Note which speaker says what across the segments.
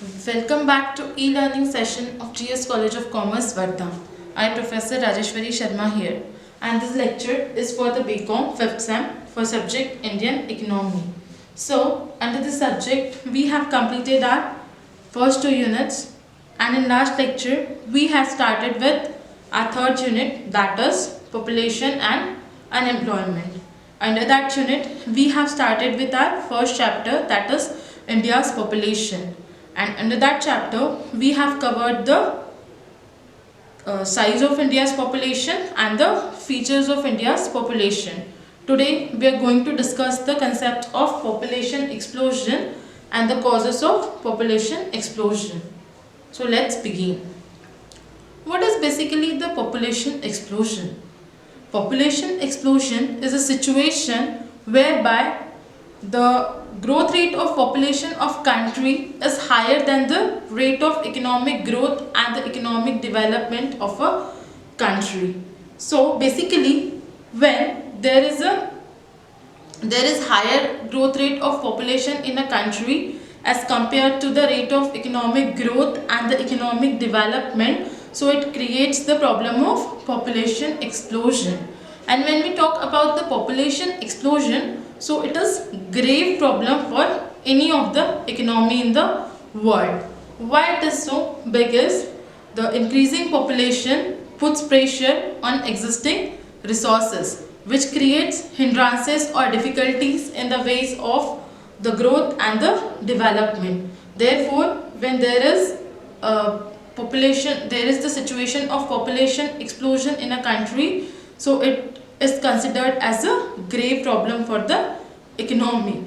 Speaker 1: Welcome back to e-learning session of GS College of Commerce, Varda. I am Professor Rajeshwari Sharma here, and this lecture is for the BCom 5th Sem for subject Indian Economy. So, under this subject, we have completed our first two units, and in last lecture, we have started with our third unit, that is population and unemployment. Under that unit, we have started with our first chapter, that is India's population. And under that chapter, we have covered the size of India's population and the features of India's population. Today, we are going to discuss the concept of population explosion and the causes of population explosion. So, let's begin. What is basically the population explosion? Population explosion is a situation whereby the growth rate of population of country is higher than the rate of economic growth and the economic development of a country. So basically, when there is higher growth rate of population in a country as compared to the rate of economic growth and the economic development, so it creates the problem of population explosion. And when we talk about the population explosion, so it is grave problem for any of the economy in the world. Why it is so big is the increasing population puts pressure on existing resources, which creates hindrances or difficulties in the ways of the growth and the development. Therefore, when there is the situation of population explosion in a country, so it is considered as a grave problem for the economy.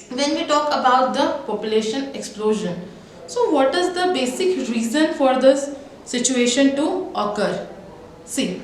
Speaker 1: When we talk about the population explosion, so what is the basic reason for this situation to occur? See,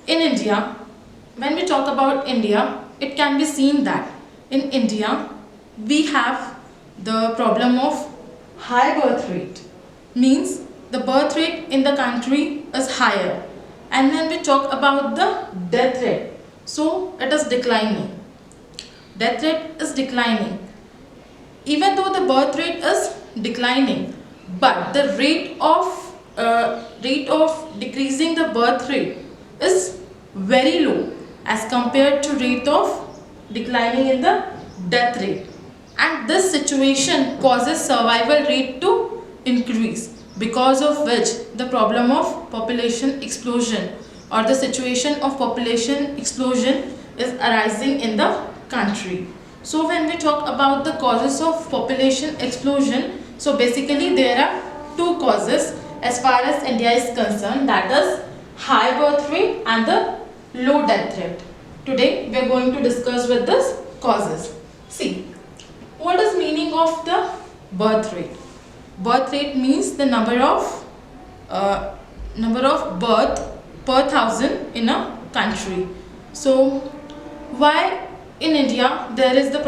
Speaker 1: in India, when we talk about India, it can be seen that in India we have the problem of high birth rate, means the birth rate in the country is higher. And when we talk about the death rate, so it is declining. Death rate is declining. Even though the birth rate is declining, but the rate of decreasing the birth rate is very low as compared to rate of declining in the death rate. And this situation causes survival rate to increase, because of which the problem of population explosion or the situation of population explosion is arising in the country. So when we talk about the causes of population explosion, so basically there are two causes as far as India is concerned, that is high birth rate and the low death rate. Today we are going to discuss with this causes. See, what is meaning of the birth rate? Birth rate means the number of birth per thousand in a country. So why in India there is the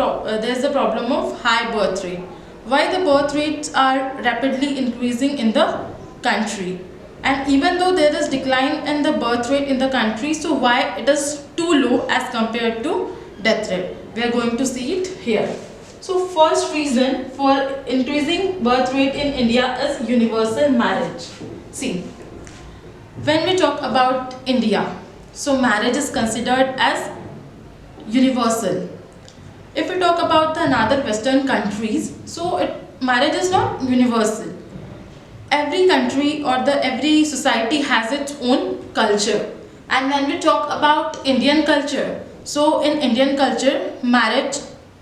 Speaker 1: problem of high birth rate? Why the birth rates are rapidly increasing in the country? And even though there is decline in the birth rate in the country, so why it is too low as compared to death rate? We are going to see it here. So first reason for increasing birth rate in India is universal marriage. See, when we talk about India, so marriage is considered as universal. If we talk about the another Western countries, so marriage is not universal. Every country or every society has its own culture. And when we talk about Indian culture, so in Indian culture, marriage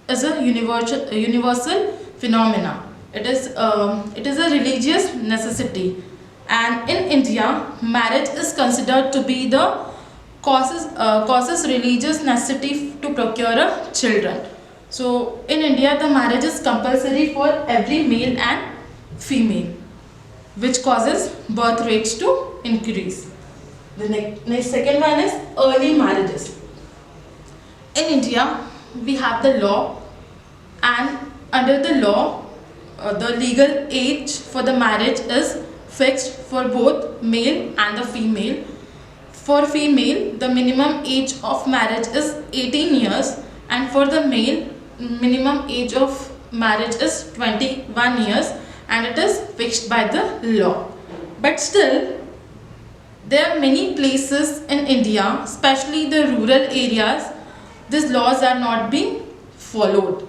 Speaker 1: is a universal phenomena. It is a religious necessity, and in India, marriage is considered to be the causes religious necessity to procure children. So in India, the marriage is compulsory for every male and female, which causes birth rates to increase. The next second one is early marriages. In India, we have the law, and under the law the legal age for the marriage is fixed for both male and the female. For female, the minimum age of marriage is 18 years, and for the male, minimum age of marriage is 21 years and it is fixed by the law. But still, there are many places in India, especially the rural areas, these laws are not being followed.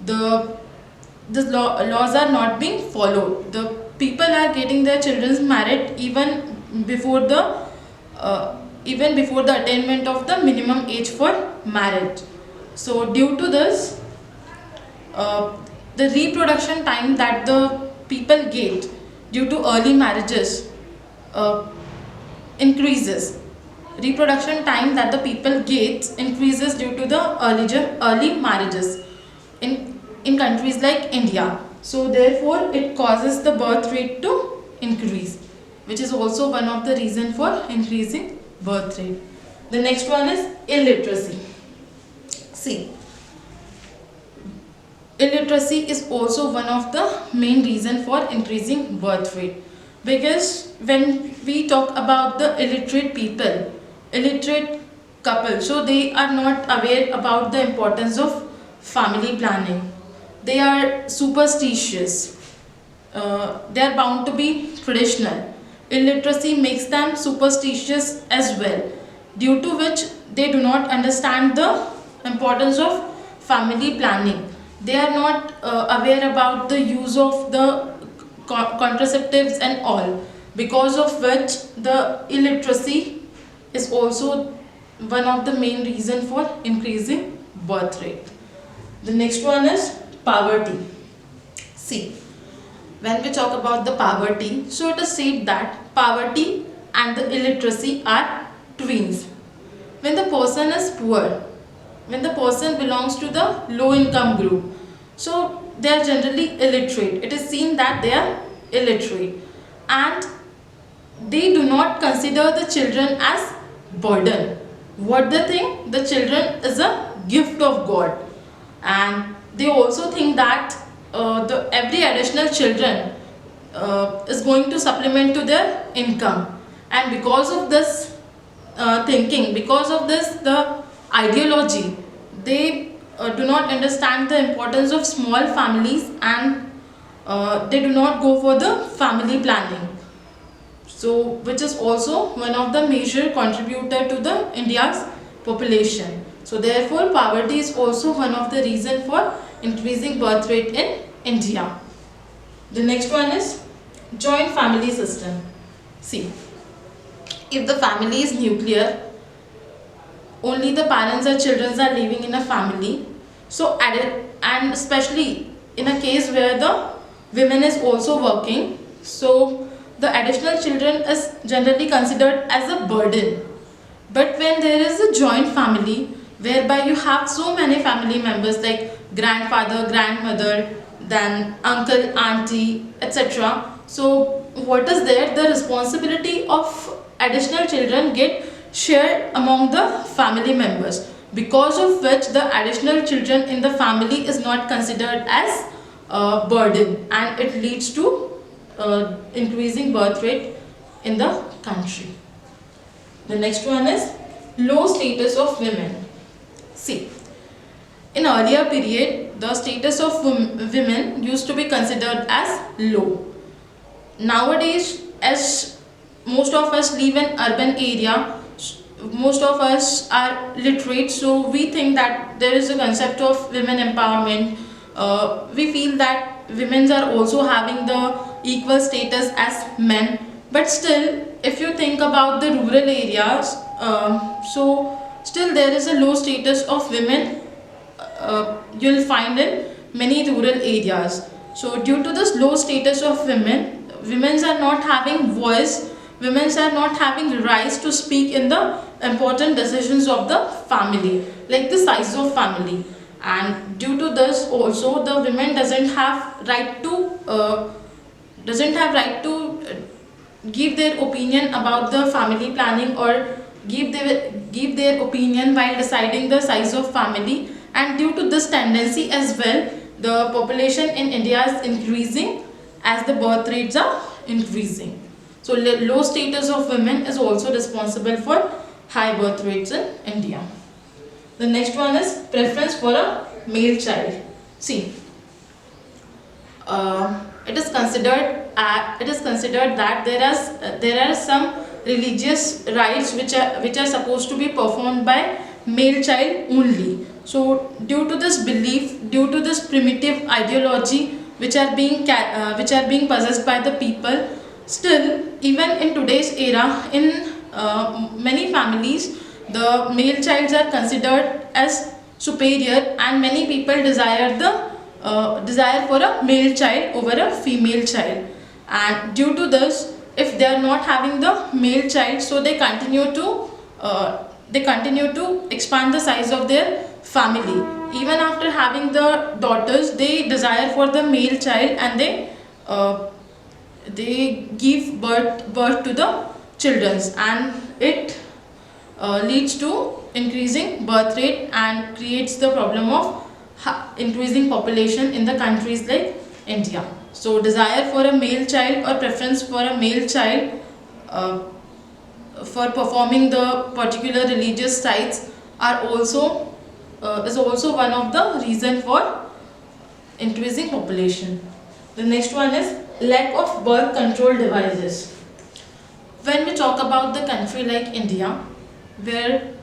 Speaker 1: Laws are not being followed. The people are getting their children married even before the attainment of the minimum age for marriage. So due to this, the reproduction time that the people get due to early marriages increases. Reproduction time that the people get increases due to the early marriages in countries like India. So therefore it causes the birth rate to increase, which is also one of the reason for increasing birth rate. The next one is illiteracy. See, illiteracy is also one of the main reason for increasing birth rate, because when we talk about the illiterate couple, so they are not aware about the importance of family planning. They are superstitious. They are bound to be traditional. Illiteracy makes them superstitious as well, due to which they do not understand the importance of family planning. They are not aware about the use of the contraceptives and all, because of which the illiteracy is also one of the main reason for increasing birth rate. The next one is poverty. See, when we talk about the poverty, so it is said that poverty and the illiteracy are twins. When the person is poor, when the person belongs to the low income group, so they are generally illiterate. It is seen that they are illiterate, and they do not consider the children as burden. What they think, the children is a gift of God, and they also think that every additional children is going to supplement to their income. And because of this thinking, because of this the ideology, they do not understand the importance of small families, and they do not go for the family planning, so which is also one of the major contributor to the India's population. So therefore poverty is also one of the reason for increasing birth rate in India. The next one is joint family system. See, if the family is nuclear, only the parents or children are living in a family, so and especially in a case where the women is also working, so the additional children is generally considered as a burden. But when there is a joint family, whereby you have so many family members like grandfather, grandmother, then uncle, auntie, etc. So what is there? The responsibility of additional children get shared among the family members, because of which the additional children in the family is not considered as a burden, and it leads to increasing birth rate in the country. The next one is low status of women. See, in earlier period, the status of women used to be considered as low. Nowadays, as most of us live in urban area, most of us are literate, so we think that there is a concept of women empowerment. We feel that women are also having the equal status as men. But still, if you think about the rural areas, so still there is a low status of women you'll find in many rural areas. So due to this low status of women are not having voice, women are not having rights to speak in the important decisions of the family, like the size of family. And due to this also, the women doesn't have right to give their opinion about the family planning, or give their opinion while deciding the size of family. And due to this tendency as well, the population in India is increasing as the birth rates are increasing. So low status of women is also responsible for high birth rates in India. The next one is preference for a male child. See, it is considered that there are some religious rites which are supposed to be performed by male child only. So due to this belief, due to this primitive ideology which are being possessed by the people, still even in today's era, in many families, the male childs are considered as superior, and many people desire for a male child over a female child. And due to this, if they are not having the male child, so they continue to expand the size of their family. Even after having the daughters, they desire for the male child, and they give birth to the childrens, and it leads to increasing birth rate and creates the problem of increasing population in the countries like India. So desire for a male child or preference for a male child for performing the particular religious rites are also is also one of the reason for increasing population. The next one is lack of birth control devices. When we talk about the country like India, where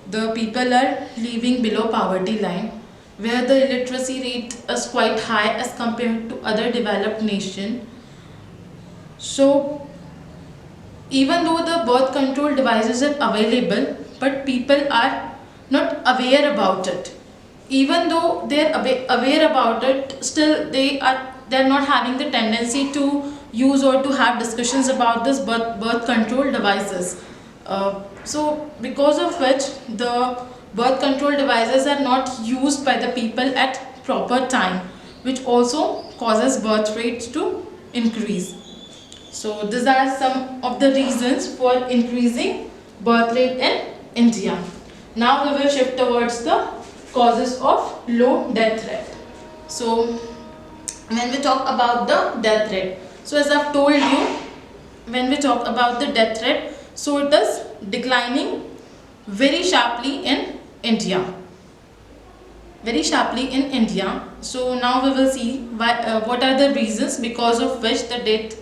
Speaker 1: the people are living below poverty line, where the illiteracy rate is quite high as compared to other developed nation, so even though the birth control devices are available, but people are not aware about it. Even though they are aware about it, still they are not having the tendency to use or to have discussions about this birth control devices. So because of which the birth control devices are not used by the people at proper time, which also causes birth rates to increase. So these are some of the reasons for increasing birth rate in India. Now we will shift towards the causes of low death rate. So when we talk about the death rate, so as I've told you, when we talk about the death rate, so it is declining very sharply in India. Very sharply in India. So now we will see what are the reasons because of which the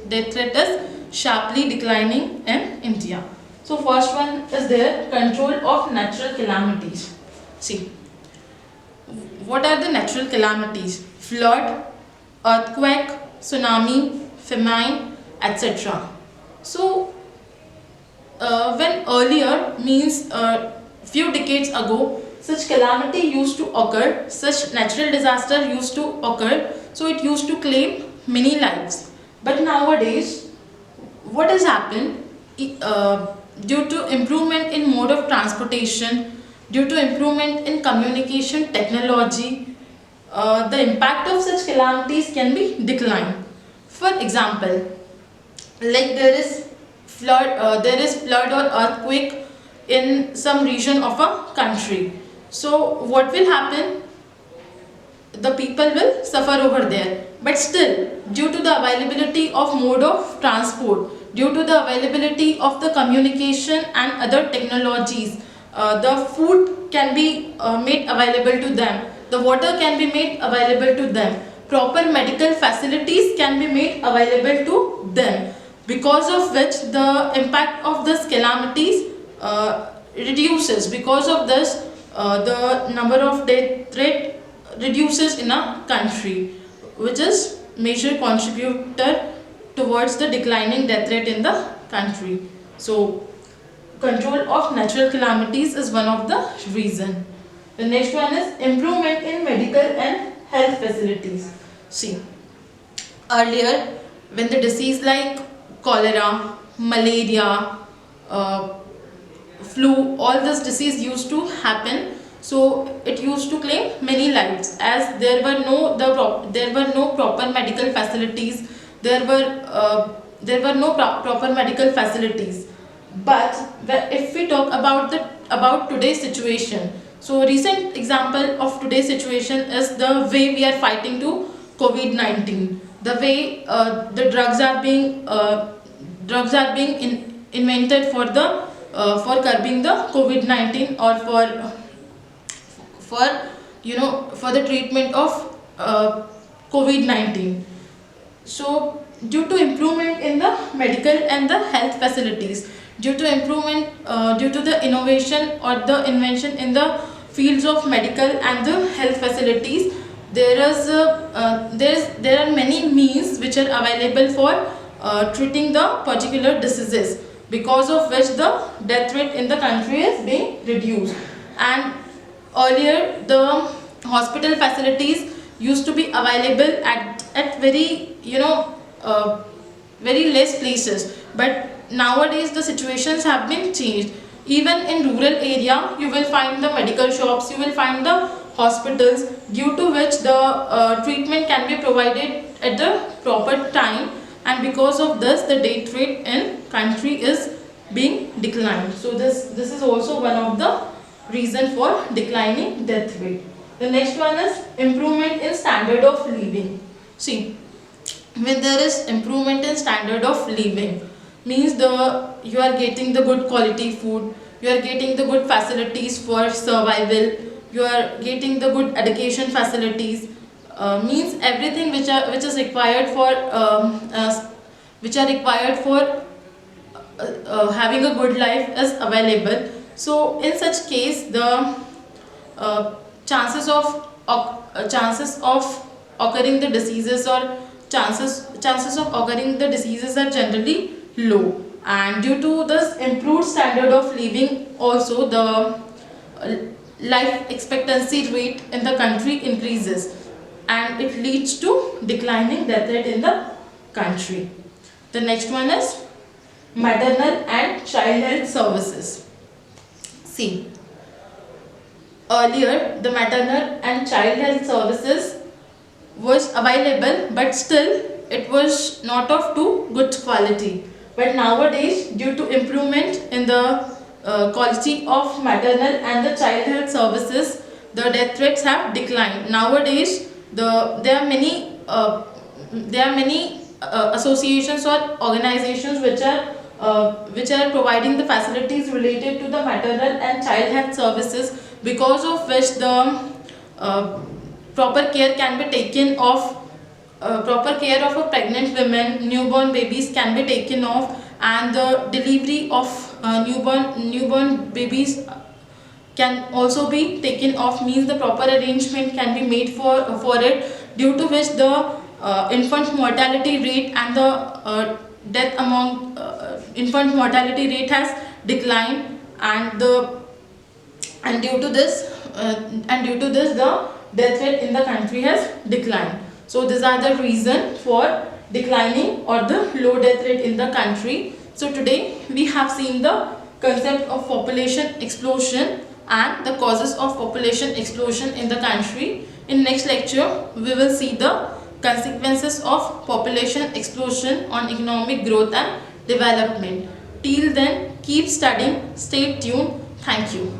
Speaker 1: death rate is sharply declining in India. So first one is there, control of natural calamities. See, what are the natural calamities? Flood, earthquake, tsunami, famine, etc. So when earlier means few decades ago, such calamity used to occur, such natural disaster used to occur, so it used to claim many lives. But nowadays, what has happened, due to improvement in mode of transportation, due to improvement in communication technology, the impact of such calamities can be declined. For example, like there is flood or earthquake in some region of a country. So what will happen? The people will suffer over there. But still, due to the availability of mode of transport, due to the availability of the communication and other technologies, the food can be made available to them. The water can be made available to them. Proper medical facilities can be made available to them. Because of which the impact of these calamities reduces. Because of this, the number of death rate reduces in a country, which is major contributor towards the declining death rate in the country. So control of natural calamities is one of the reason. The next one is improvement in medical and health facilities. See, earlier when the disease like cholera, malaria, flu, all this disease used to happen, so it used to claim many lives, as there were no proper medical facilities, there were no proper medical facilities. But if we talk about today's situation, so recent example of today's situation is the way we are fighting to COVID-19, the way the drugs are being invented for curbing the COVID-19, or for the treatment of COVID-19. So due to improvement in the medical and the health facilities, due to the innovation or the invention in the fields of medical and the health facilities, there are many means which are available for treating the particular diseases, because of which the death rate in the country is being reduced. And earlier the hospital facilities used to be available at very very less places, but nowadays the situations have been changed. Even in rural area you will find the medical shops, you will find the hospitals, due to which the treatment can be provided at the proper time, and because of this the death rate in country is being declined. So this is also one of the reason for declining death rate. The next one is improvement in standard of living. See, when there is improvement in standard of living, means you are getting the good quality food, you are getting the good facilities for survival, you are getting the good education facilities, means everything which is required for having a good life is available. So in such case the uh, chances of occurring the diseases, or chances of occurring the diseases are generally low. And due to this improved standard of living also, the life expectancy rate in the country increases, and it leads to declining death rate in the country. The next one is maternal and child health services. See, earlier the maternal and child health services was available, but still it was not of too good quality. But nowadays, due to improvement in the quality of maternal and the child health services, the death rates have declined. Nowadays there are many associations or organizations which are providing the facilities related to the maternal and child health services, because of which the uh, proper care can be taken of proper care of a pregnant women, newborn babies can be taken off, and the delivery of newborn babies can also be taken off, means the proper arrangement can be made for it, due to which the infant mortality rate and the death among infant mortality rate has declined. And due to this the death rate in the country has declined. So these are the reason for declining or the low death rate in the country. So today we have seen the concept of population explosion and the causes of population explosion in the country. In next lecture we will see the consequences of population explosion on economic growth and development. Till then, keep studying, stay tuned. Thank you.